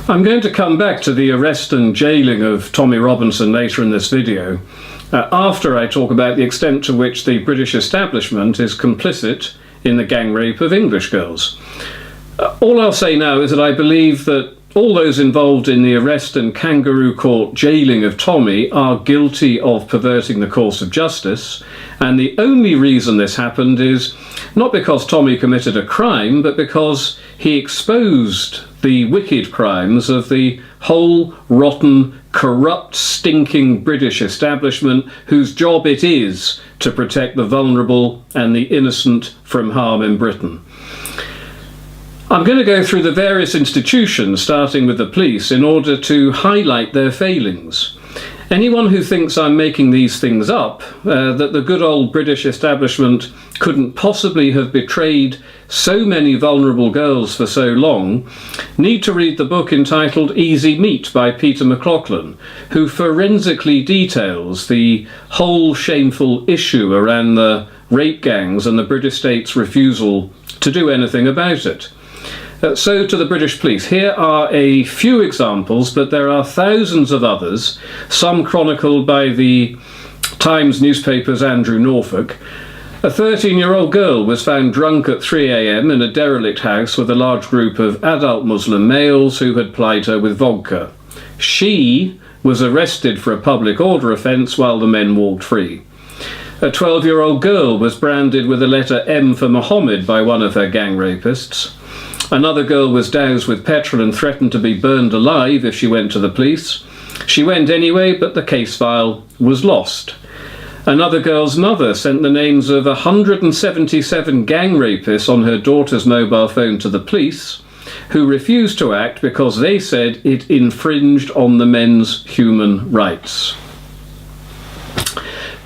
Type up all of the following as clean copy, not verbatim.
I'm going to come back to the arrest and jailing of Tommy Robinson later in this video, after I talk about the extent to which the British establishment is complicit in the gang rape of English girls. All I'll say now is that I believe that all those involved in the arrest and kangaroo court jailing of Tommy are guilty of perverting the course of justice, and the only reason this happened is not because Tommy committed a crime, but because he exposed the wicked crimes of the whole rotten, corrupt, stinking British establishment whose job it is to protect the vulnerable and the innocent from harm in Britain. I'm going to go through the various institutions, starting with the police, in order to highlight their failings. Anyone who thinks I'm making these things up, that the good old British establishment couldn't possibly have betrayed so many vulnerable girls for so long, need to read the book entitled Easy Meat by Peter McLaughlin, who forensically details the whole shameful issue around the rape gangs and the British state's refusal to do anything about it. So to the British police, here are a few examples, but there are thousands of others, some chronicled by the Times newspaper's Andrew Norfolk. A 13-year-old girl was found drunk at 3 a.m. in a derelict house with a large group of adult Muslim males who had plied her with vodka. She was arrested for a public order offence while the men walked free. A 12-year-old girl was branded with the letter M for Mohammed by one of her gang rapists. Another girl was doused with petrol and threatened to be burned alive if she went to the police. She went anyway, but the case file was lost. Another girl's mother sent the names of 177 gang rapists on her daughter's mobile phone to the police, who refused to act because they said it infringed on the men's human rights.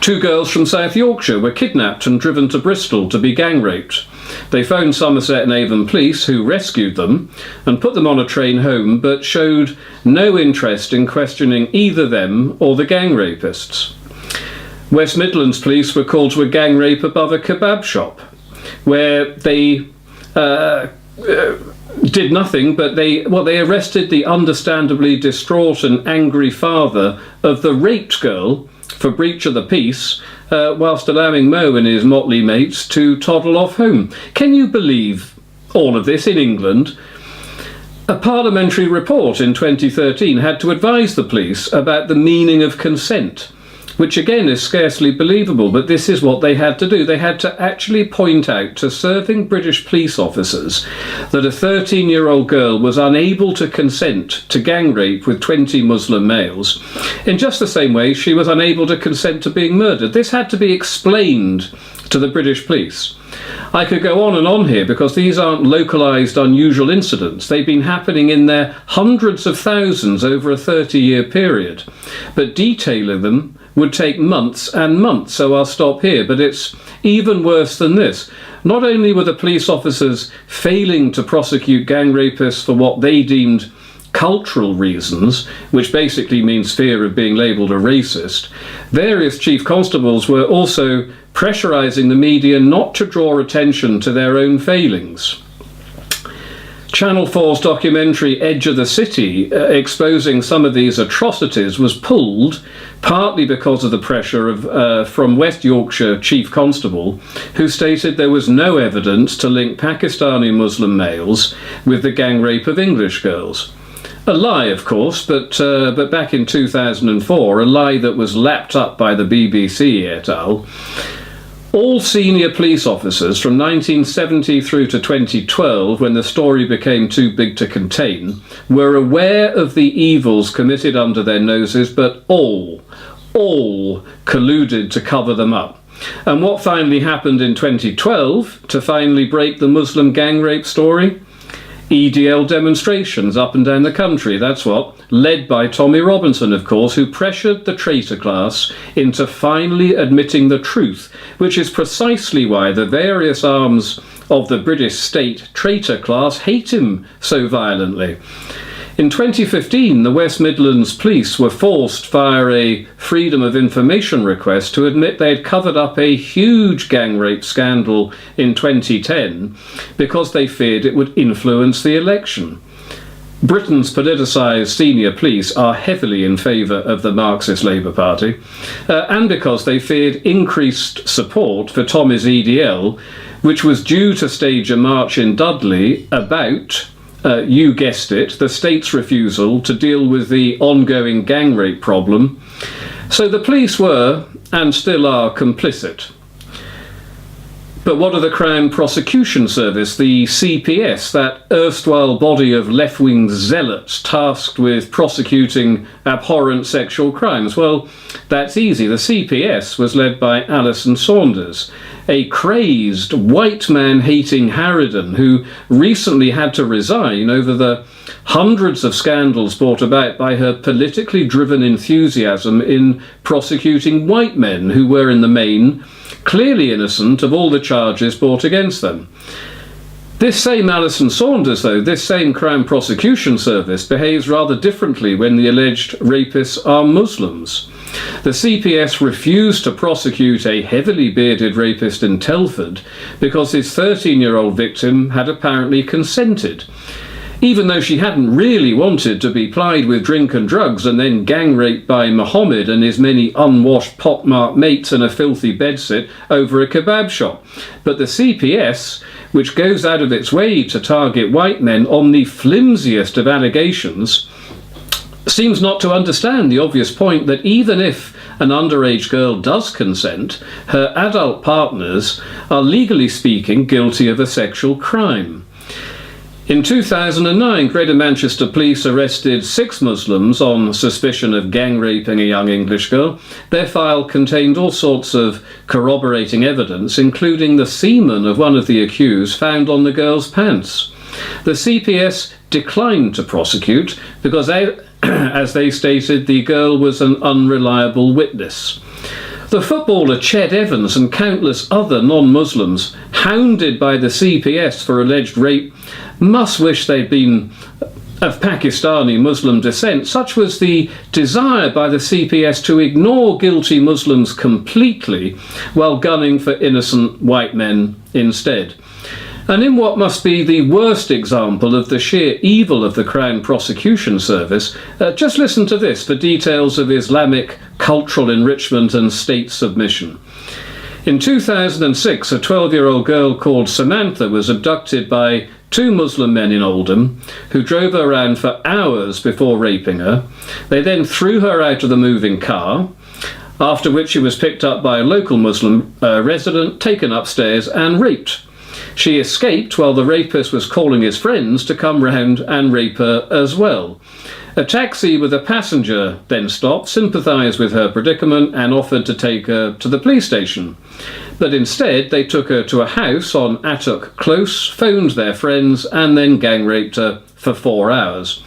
2 girls from South Yorkshire were kidnapped and driven to Bristol to be gang raped. They phoned Somerset and Avon police, who rescued them and put them on a train home, but showed no interest in questioning either them or the gang rapists. West Midlands police were called to a gang rape above a kebab shop, where they did nothing, but they arrested the understandably distraught and angry father of the raped girl for breach of the peace, whilst allowing Mo and his motley mates to toddle off home. Can you believe all of this in England? A parliamentary report in 2013 had to advise the police about the meaning of consent, which again is scarcely believable, but this is what they had to do. They had to actually point out to serving British police officers that a 13-year-old girl was unable to consent to gang rape with 20 Muslim males, in just the same way she was unable to consent to being murdered. This had to be explained to the British police. I could go on and on here because these aren't localised unusual incidents. They've been happening in their hundreds of thousands over a 30-year period, but detailing them would take months and months, so I'll stop here. But it's even worse than this. Not only were the police officers failing to prosecute gang rapists for what they deemed cultural reasons, which basically means fear of being labelled a racist, various chief constables were also pressurising the media not to draw attention to their own failings. Channel 4's documentary Edge of the City, exposing some of these atrocities, was pulled partly because of the pressure from West Yorkshire Chief Constable, who stated there was no evidence to link Pakistani Muslim males with the gang rape of English girls. A lie, of course, but back in 2004, a lie that was lapped up by the BBC et al. All senior police officers from 1970 through to 2012, when the story became too big to contain, were aware of the evils committed under their noses, but all colluded to cover them up. And what finally happened in 2012 to finally break the Muslim gang rape story? EDL demonstrations up and down the country, that's what, led by Tommy Robinson, of course, who pressured the traitor class into finally admitting the truth, which is precisely why the various arms of the British state traitor class hate him so violently. In 2015, the West Midlands police were forced via a Freedom of Information request to admit they had covered up a huge gang rape scandal in 2010 because they feared it would influence the election. Britain's politicised senior police are heavily in favour of the Marxist Labour Party, and because they feared increased support for Tommy's EDL, which was due to stage a march in Dudley about, you guessed it, the state's refusal to deal with the ongoing gang rape problem. So the police were, and still are, complicit. But what of the Crown Prosecution Service, the CPS, that erstwhile body of left-wing zealots tasked with prosecuting abhorrent sexual crimes? Well, that's easy. The CPS was led by Alison Saunders, a crazed, white man-hating harridan who recently had to resign over the hundreds of scandals brought about by her politically driven enthusiasm in prosecuting white men who were, in the main, clearly innocent of all the charges brought against them. This same Alison Saunders, though, this same Crown Prosecution Service, behaves rather differently when the alleged rapists are Muslims. The CPS refused to prosecute a heavily bearded rapist in Telford because his 13-year-old victim had apparently consented, even though she hadn't really wanted to be plied with drink and drugs and then gang raped by Mohammed and his many unwashed pockmarked mates in a filthy bedsit over a kebab shop. But the CPS, which goes out of its way to target white men on the flimsiest of allegations, seems not to understand the obvious point that even if an underage girl does consent, her adult partners are, legally speaking, guilty of a sexual crime. In 2009, Greater Manchester Police arrested 6 Muslims on suspicion of gang raping a young English girl. Their file contained all sorts of corroborating evidence, including the semen of one of the accused found on the girl's pants. The CPS declined to prosecute because, as they stated, the girl was an unreliable witness. The footballer Ched Evans and countless other non-Muslims, hounded by the CPS for alleged rape, must wish they'd been of Pakistani Muslim descent. Such was the desire by the CPS to ignore guilty Muslims completely while gunning for innocent white men instead. And in what must be the worst example of the sheer evil of the Crown Prosecution Service, just listen to this for details of Islamic cultural enrichment and state submission. In 2006, a 12-year-old girl called Samantha was abducted by 2 Muslim men in Oldham, who drove her around for hours before raping her. They then threw her out of the moving car, after which she was picked up by a local Muslim resident, taken upstairs and raped. She escaped while the rapist was calling his friends to come round and rape her as well. A taxi with a passenger then stopped, sympathised with her predicament and offered to take her to the police station. But instead they took her to a house on Attock Close, phoned their friends and then gang raped her for 4 hours.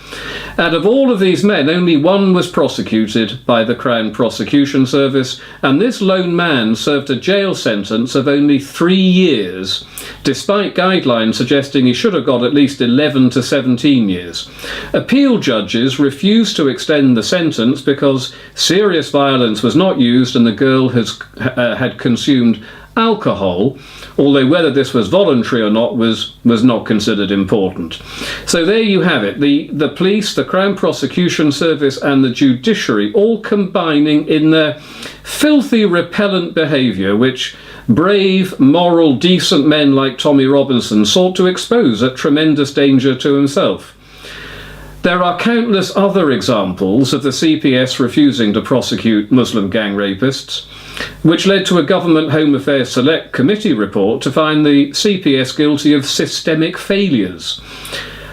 Out of all of these men, only one was prosecuted by the Crown Prosecution Service, and this lone man served a jail sentence of only 3 years, despite guidelines suggesting he should have got at least 11 to 17 years. Appeal judges refused to extend the sentence because serious violence was not used and the girl had consumed alcohol, although whether this was voluntary or not was not considered important. So there you have it, the police, the Crown Prosecution Service and the judiciary all combining in their filthy, repellent behaviour, which brave, moral, decent men like Tommy Robinson sought to expose at tremendous danger to himself. There are countless other examples of the CPS refusing to prosecute Muslim gang rapists, which led to a Government Home Affairs Select Committee report to find the CPS guilty of systemic failures,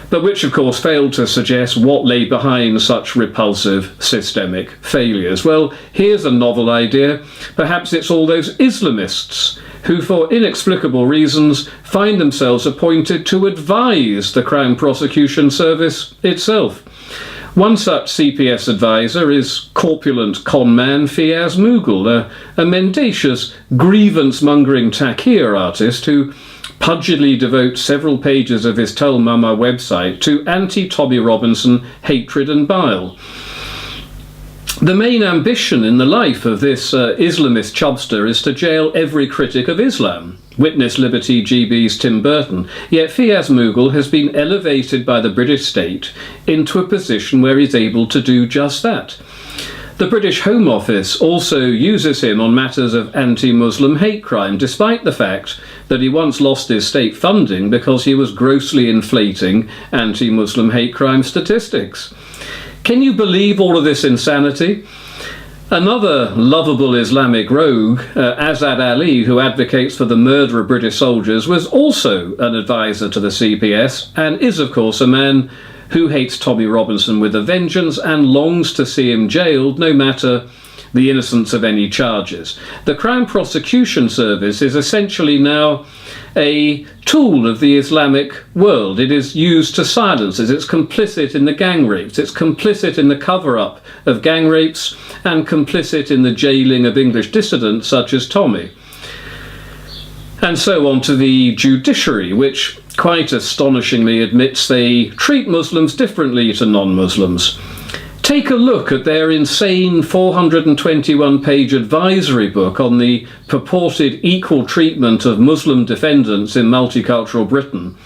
but which of course failed to suggest what lay behind such repulsive systemic failures. Well, here's a novel idea. Perhaps it's all those Islamists who, for inexplicable reasons, find themselves appointed to advise the Crown Prosecution Service itself. One such CPS advisor is corpulent conman Fiaz Mughal, a mendacious, grievance-mongering takir artist who pudgily devotes several pages of his Tell Mama website to anti-Tommy Robinson hatred and bile. The main ambition in the life of this Islamist chubster is to jail every critic of Islam. Witness Liberty GB's Tim Burton. Yet Fiyaz Mughal has been elevated by the British state into a position where he's able to do just that. The British Home Office also uses him on matters of anti-Muslim hate crime, despite the fact that he once lost his state funding because he was grossly inflating anti-Muslim hate crime statistics. Can you believe all of this insanity? Another lovable Islamic rogue, Azad Ali, who advocates for the murder of British soldiers, was also an advisor to the CPS and is, of course, a man who hates Tommy Robinson with a vengeance and longs to see him jailed, no matter the innocence of any charges. The Crown Prosecution Service is essentially now a tool of the Islamic world. It is used to silence us. It's complicit in the gang rapes. It's complicit in the cover-up of gang rapes and complicit in the jailing of English dissidents such as Tommy. And so on to the judiciary, which quite astonishingly admits they treat Muslims differently to non-Muslims. Take a look at their insane 421-page advisory book on the purported equal treatment of Muslim defendants in multicultural Britain,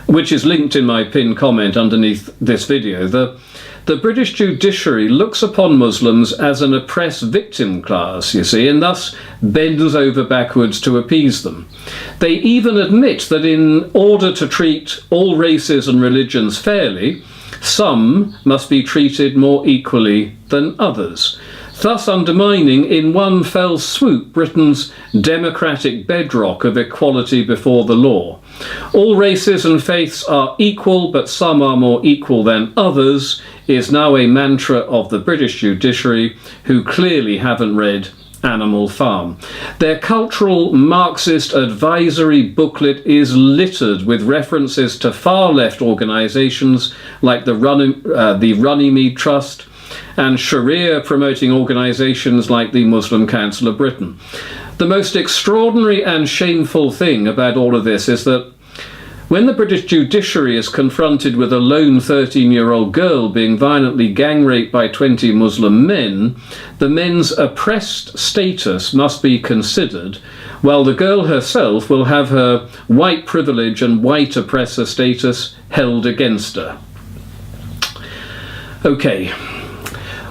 which is linked in my pinned comment underneath this video. The British judiciary looks upon Muslims as an oppressed victim class, you see, and thus bends over backwards to appease them. They even admit that in order to treat all races and religions fairly, some must be treated more equally than others, thus undermining in one fell swoop Britain's democratic bedrock of equality before the law. All races and faiths are equal, but some are more equal than others, is now a mantra of the British judiciary, who clearly haven't read Animal Farm. Their cultural Marxist advisory booklet is littered with references to far-left organisations like the Runnymede Trust and Sharia-promoting organisations like the Muslim Council of Britain. The most extraordinary and shameful thing about all of this is that when the British judiciary is confronted with a lone 13-year-old girl being violently gang raped by 20 Muslim men, the men's oppressed status must be considered, while the girl herself will have her white privilege and white oppressor status held against her. Okay,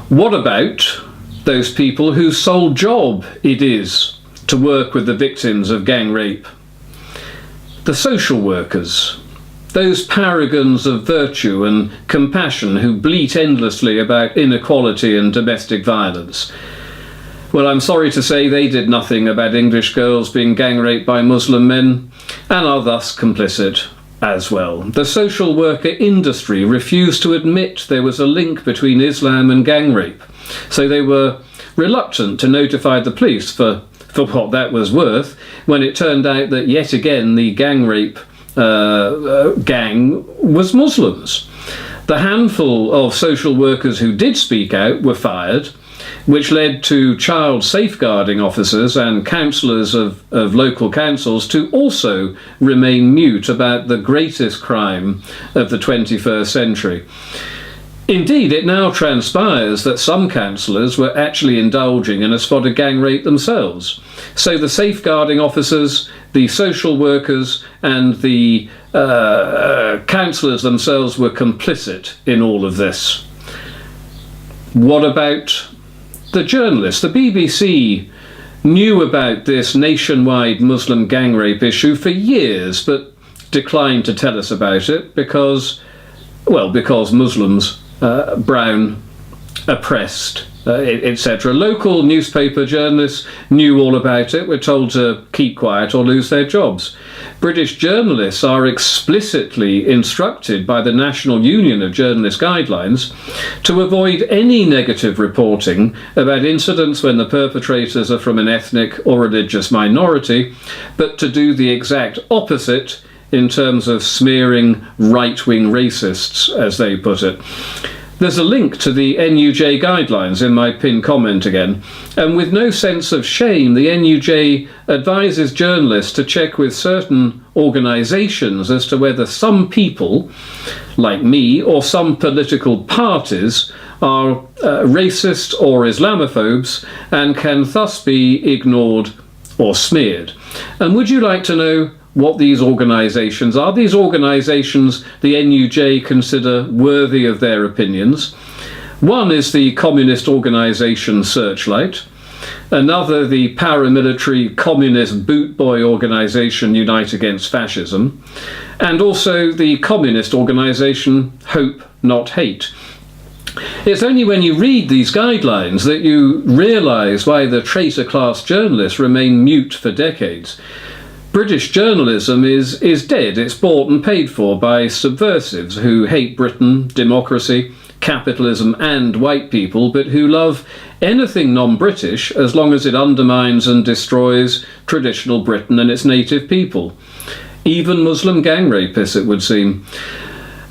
what about those people whose sole job it is to work with the victims of gang rape? The social workers, those paragons of virtue and compassion who bleat endlessly about inequality and domestic violence. Well, I'm sorry to say they did nothing about English girls being gang raped by Muslim men and are thus complicit as well. The social worker industry refused to admit there was a link between Islam and gang rape, so they were reluctant to notify the police for what that was worth, when it turned out that yet again the gang rape gang was Muslims. The handful of social workers who did speak out were fired, which led to child safeguarding officers and councillors of local councils to also remain mute about the greatest crime of the 21st century. Indeed, it now transpires that some councillors were actually indulging in a spot of gang rape themselves. So the safeguarding officers, the social workers and the councillors themselves were complicit in all of this. What about the journalists? The BBC knew about this nationwide Muslim gang rape issue for years, but declined to tell us about it because Muslims, brown, oppressed, etc. Local newspaper journalists knew all about it, were told to keep quiet or lose their jobs. British journalists are explicitly instructed by the National Union of Journalists Guidelines to avoid any negative reporting about incidents when the perpetrators are from an ethnic or religious minority, but to do the exact opposite in terms of smearing right-wing racists, as they put it. There's a link to the NUJ guidelines in my pinned comment again, and with no sense of shame, the NUJ advises journalists to check with certain organisations as to whether some people, like me, or some political parties, are racist or Islamophobes and can thus be ignored or smeared. And would you like to know what these organisations are? These organisations the NUJ consider worthy of their opinions. One is the communist organisation Searchlight, another the paramilitary communist bootboy organisation Unite Against Fascism, and also the communist organisation Hope Not Hate. It's only when you read these guidelines that you realise why the traitor class journalists remain mute for decades. British journalism is dead. It's bought and paid for by subversives who hate Britain, democracy, capitalism and white people, but who love anything non-British as long as it undermines and destroys traditional Britain and its native people. Even Muslim gang rapists, it would seem.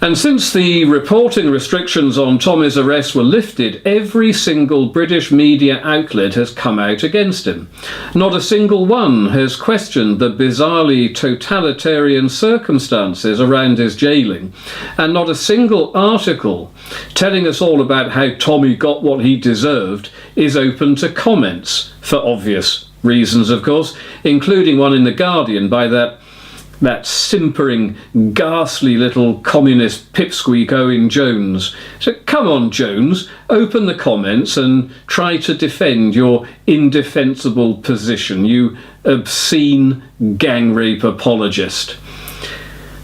And since the reporting restrictions on Tommy's arrest were lifted, every single British media outlet has come out against him. Not a single one has questioned the bizarrely totalitarian circumstances around his jailing, and not a single article telling us all about how Tommy got what he deserved is open to comments, for obvious reasons of course, including one in The Guardian by that simpering, ghastly little communist pipsqueak Owen Jones. So come on, Jones, open the comments and try to defend your indefensible position, you obscene gang rape apologist.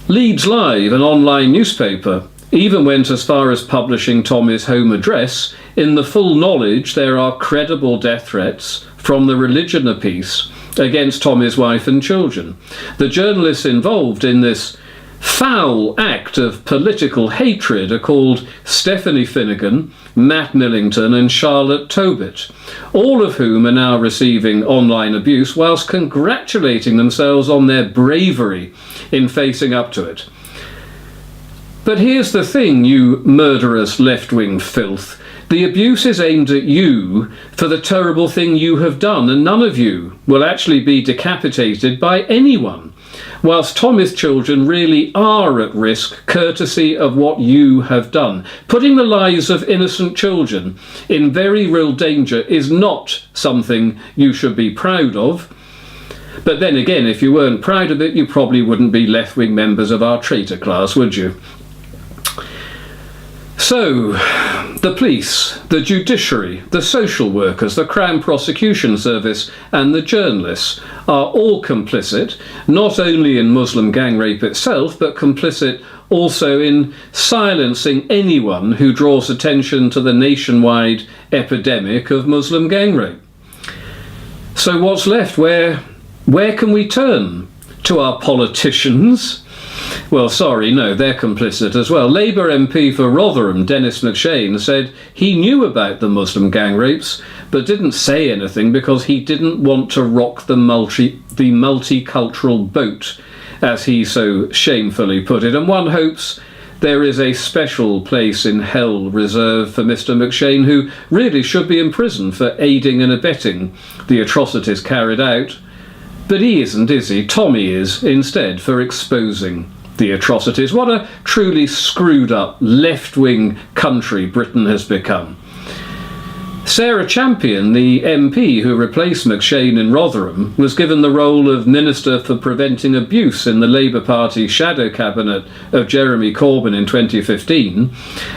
Leeds Live, an online newspaper, even went as far as publishing Tommy's home address in the full knowledge there are credible death threats from the religion of peace against Tommy's wife and children. The journalists involved in this foul act of political hatred are called Stephanie Finnegan, Matt Millington and Charlotte Tobit, all of whom are now receiving online abuse whilst congratulating themselves on their bravery in facing up to it. But here's the thing, you murderous left-wing filth. The abuse is aimed at you for the terrible thing you have done, and none of you will actually be decapitated by anyone, whilst Tommy's children really are at risk courtesy of what you have done. Putting the lives of innocent children in very real danger is not something you should be proud of. But then again, if you weren't proud of it, you probably wouldn't be left-wing members of our traitor class, would you? So, the police, the judiciary, the social workers, the Crown Prosecution Service and the journalists are all complicit, not only in Muslim gang rape itself, but complicit also in silencing anyone who draws attention to the nationwide epidemic of Muslim gang rape. So what's left? Where can we turn? To our politicians? Well, sorry, no, they're complicit as well. Labour MP for Rotherham, Dennis McShane, said he knew about the Muslim gang rapes, but didn't say anything because he didn't want to rock the multicultural boat, as he so shamefully put it. And one hopes there is a special place in hell reserved for Mr McShane, who really should be in prison for aiding and abetting the atrocities carried out. But he isn't, is he? Tommy is, instead, for exposing the atrocities. What a truly screwed up left-wing country Britain has become. Sarah Champion, the MP who replaced McShane in Rotherham, was given the role of Minister for Preventing Abuse in the Labour Party shadow cabinet of Jeremy Corbyn in 2015,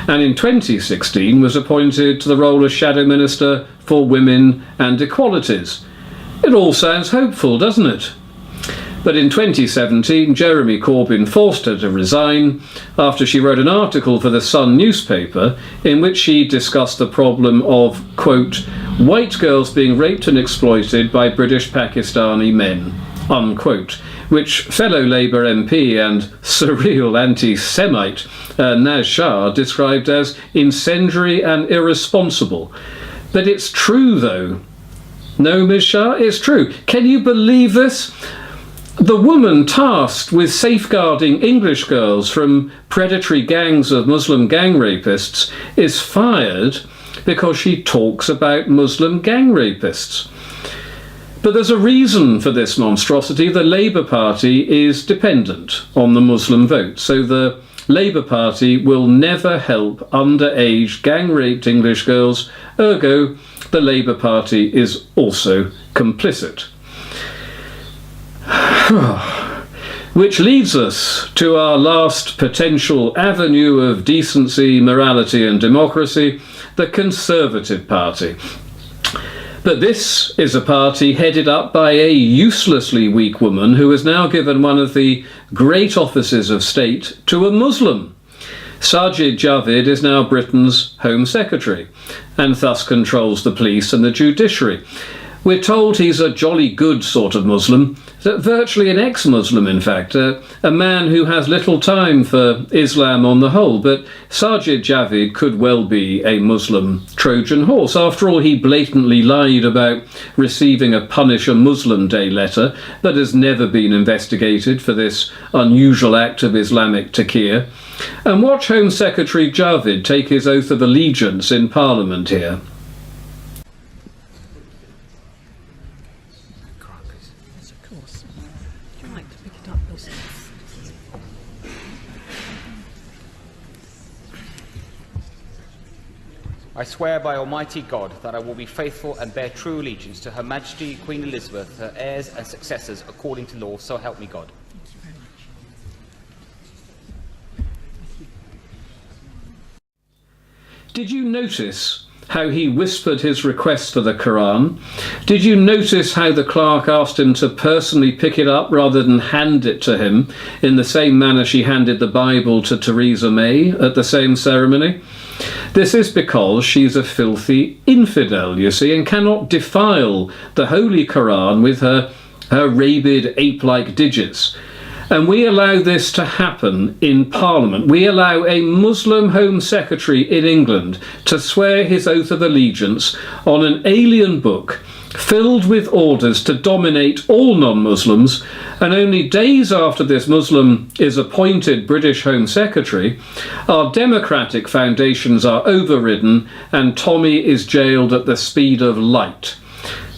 and in 2016 was appointed to the role of Shadow Minister for Women and Equalities. It all sounds hopeful, doesn't it? But in 2017, Jeremy Corbyn forced her to resign after she wrote an article for the Sun newspaper in which she discussed the problem of, quote, white girls being raped and exploited by British Pakistani men, unquote, which fellow Labour MP and surreal anti-Semite Naz Shah described as incendiary and irresponsible. But it's true, though. No, Ms. Shah, it's true. Can you believe this? The woman tasked with safeguarding English girls from predatory gangs of Muslim gang rapists is fired because she talks about Muslim gang rapists. But there's a reason for this monstrosity. The Labour Party is dependent on the Muslim vote, so the Labour Party will never help underage gang-raped English girls, ergo the Labour Party is also complicit. Which leads us to our last potential avenue of decency, morality and democracy, the Conservative Party. But this is a party headed up by a uselessly weak woman who has now given one of the great offices of state to a Muslim. Sajid Javid is now Britain's Home Secretary and thus controls the police and the judiciary. We're told he's a jolly good sort of Muslim, virtually an ex-Muslim in fact, a man who has little time for Islam on the whole, but Sajid Javid could well be a Muslim Trojan horse. After all, he blatantly lied about receiving a Punish a Muslim Day letter that has never been investigated for this unusual act of Islamic taqiyya. And watch Home Secretary Javid take his oath of allegiance in Parliament here. I swear by Almighty God that I will be faithful and bear true allegiance to Her Majesty Queen Elizabeth, her heirs and successors, according to law, so help me God. Did you notice how he whispered his request for the Quran? Did you notice how the clerk asked him to personally pick it up rather than hand it to him in the same manner she handed the Bible to Theresa May at the same ceremony? This is because she's a filthy infidel, you see, and cannot defile the Holy Quran with her rabid ape-like digits. And we allow this to happen in Parliament. We allow a Muslim Home Secretary in England to swear his oath of allegiance on an alien book filled with orders to dominate all non-Muslims, and only days after this Muslim is appointed British Home Secretary, our democratic foundations are overridden and Tommy is jailed at the speed of light.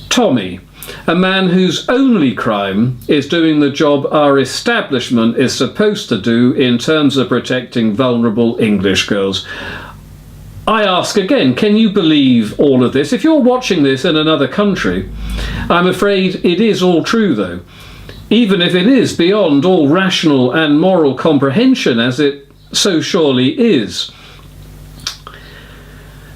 Tommy, a man whose only crime is doing the job our establishment is supposed to do in terms of protecting vulnerable English girls. I ask again, can you believe all of this? If you're watching this in another country, I'm afraid it is all true though, even if it is beyond all rational and moral comprehension, as it so surely is.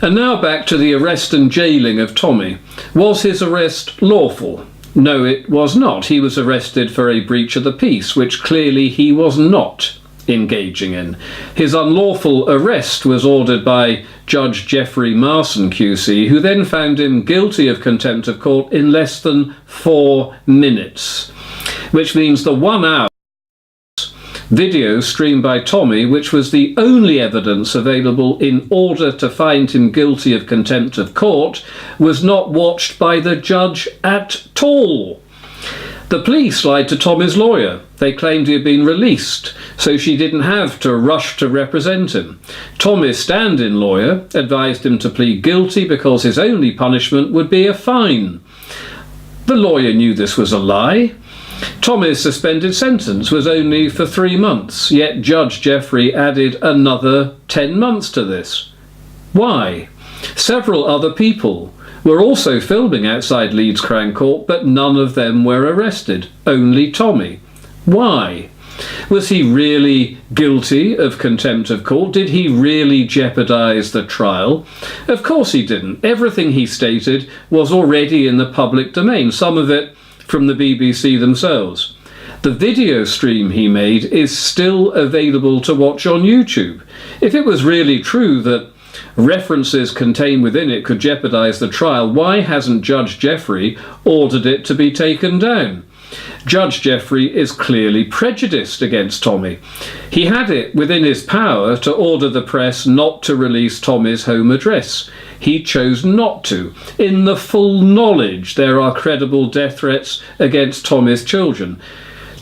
And now back to the arrest and jailing of Tommy. Was his arrest lawful? No, it was not. He was arrested for a breach of the peace, which clearly he was not engaging in. His unlawful arrest was ordered by Judge Geoffrey Marson QC, who then found him guilty of contempt of court in less than 4 minutes, which means the 1 hour video streamed by Tommy, which was the only evidence available in order to find him guilty of contempt of court, was not watched by the judge at all. The police lied to Tommy's lawyer. They claimed he had been released, so she didn't have to rush to represent him. Tommy's stand-in lawyer advised him to plead guilty because his only punishment would be a fine. The lawyer knew this was a lie. Tommy's suspended sentence was only for 3 months, yet Judge Geoffrey added another 10 months to this. Why? Several other people were also filming outside Leeds Crown Court, but none of them were arrested, only Tommy. Why? Was he really guilty of contempt of court? Did he really jeopardise the trial? Of course he didn't. Everything he stated was already in the public domain, some of it from the BBC themselves. The video stream he made is still available to watch on YouTube. If it was really true that references contained within it could jeopardise the trial, why hasn't Judge Geoffrey ordered it to be taken down? Judge Geoffrey is clearly prejudiced against Tommy. He had it within his power to order the press not to release Tommy's home address. He chose not to, in the full knowledge there are credible death threats against Tommy's children.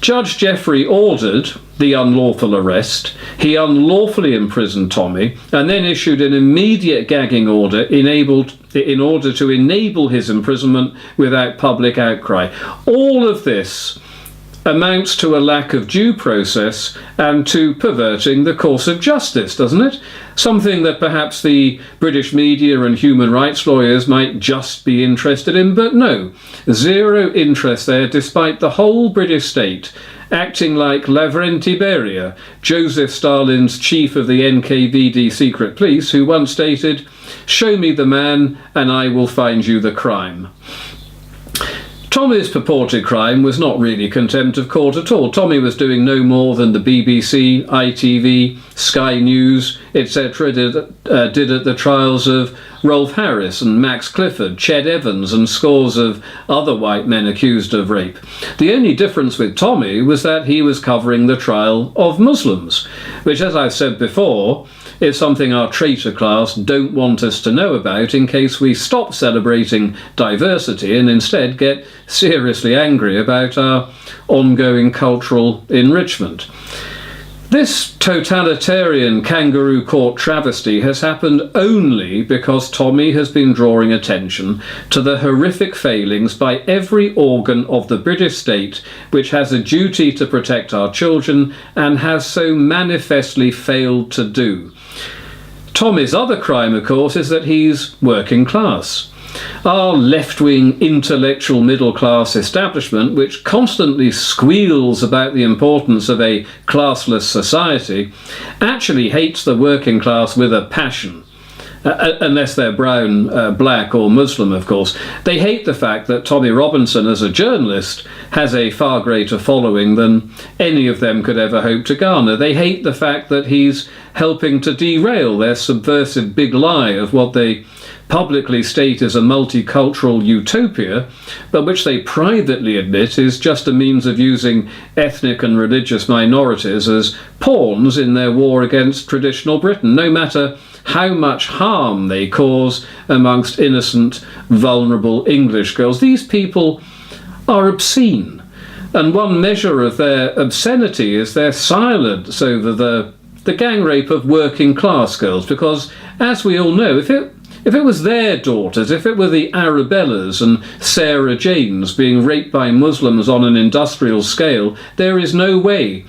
Judge Geoffrey ordered the unlawful arrest. He unlawfully imprisoned Tommy and then issued an immediate gagging order in order to enable his imprisonment without public outcry. All of this amounts to a lack of due process and to perverting the course of justice, doesn't it? Something that perhaps the British media and human rights lawyers might just be interested in, but no, zero interest there, despite the whole British state acting like Lavrenti Beria, Joseph Stalin's chief of the NKVD secret police, who once stated, "Show me the man and I will find you the crime." Tommy's purported crime was not really contempt of court at all. Tommy was doing no more than the BBC, ITV, Sky News, etc. did at the trials of Rolf Harris and Max Clifford, Ched Evans and scores of other white men accused of rape. The only difference with Tommy was that he was covering the trial of Muslims, which, as I've said before, is something our traitor class don't want us to know about in case we stop celebrating diversity and instead get seriously angry about our ongoing cultural enrichment. This totalitarian kangaroo court travesty has happened only because Tommy has been drawing attention to the horrific failings by every organ of the British state which has a duty to protect our children and has so manifestly failed to do. Tommy's other crime, of course, is that he's working class. Our left-wing intellectual middle-class establishment, which constantly squeals about the importance of a classless society, actually hates the working class with a passion. Unless they're brown, black or Muslim, of course. They hate the fact that Tommy Robinson, as a journalist, has a far greater following than any of them could ever hope to garner. They hate the fact that he's helping to derail their subversive big lie of what they publicly state as a multicultural utopia, but which they privately admit is just a means of using ethnic and religious minorities as pawns in their war against traditional Britain, no matter how much harm they cause amongst innocent, vulnerable English girls. These people are obscene, and one measure of their obscenity is their silence over the gang rape of working class girls, because, as we all know, if it was their daughters, if it were the Arabellas and Sarah Janes being raped by Muslims on an industrial scale, there is no way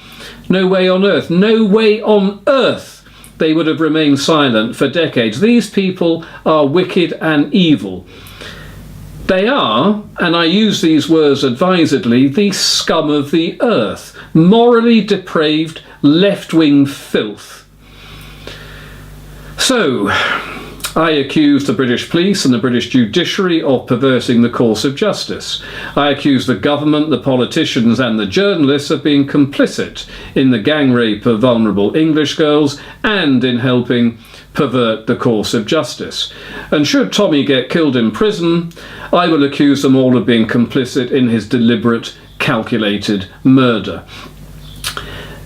on earth they would have remained silent for decades. These people are wicked and evil. They are, and I use these words advisedly, the scum of the earth, morally depraved left-wing filth. So, I accuse the British police and the British judiciary of perverting the course of justice. I accuse the government, the politicians and the journalists of being complicit in the gang rape of vulnerable English girls and in helping pervert the course of justice. And should Tommy get killed in prison, I will accuse them all of being complicit in his deliberate, calculated murder.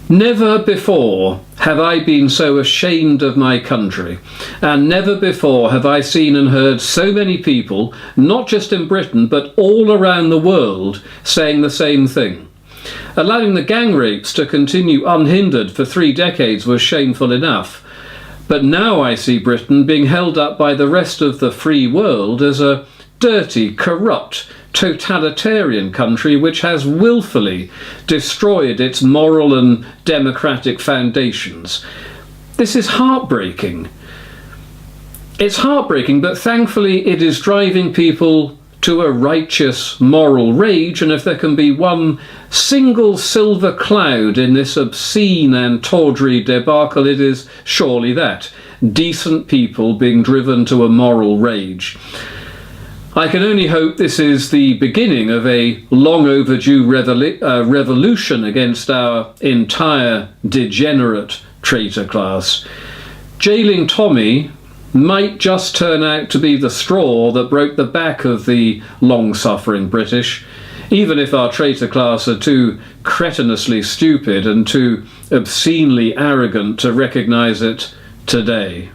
Never before have I been so ashamed of my country, and never before have I seen and heard so many people, not just in Britain, but all around the world, saying the same thing. Allowing the gang rapes to continue unhindered for 3 decades was shameful enough, but now I see Britain being held up by the rest of the free world as a dirty, corrupt, totalitarian country which has willfully destroyed its moral and democratic foundations. This is heartbreaking. It's heartbreaking, but thankfully it is driving people to a righteous moral rage, and if there can be one single silver cloud in this obscene and tawdry debacle, it is surely that. Decent people being driven to a moral rage. I can only hope this is the beginning of a long overdue revolution against our entire degenerate traitor class. Jailing Tommy might just turn out to be the straw that broke the back of the long-suffering British, even if our traitor class are too cretinously stupid and too obscenely arrogant to recognise it today.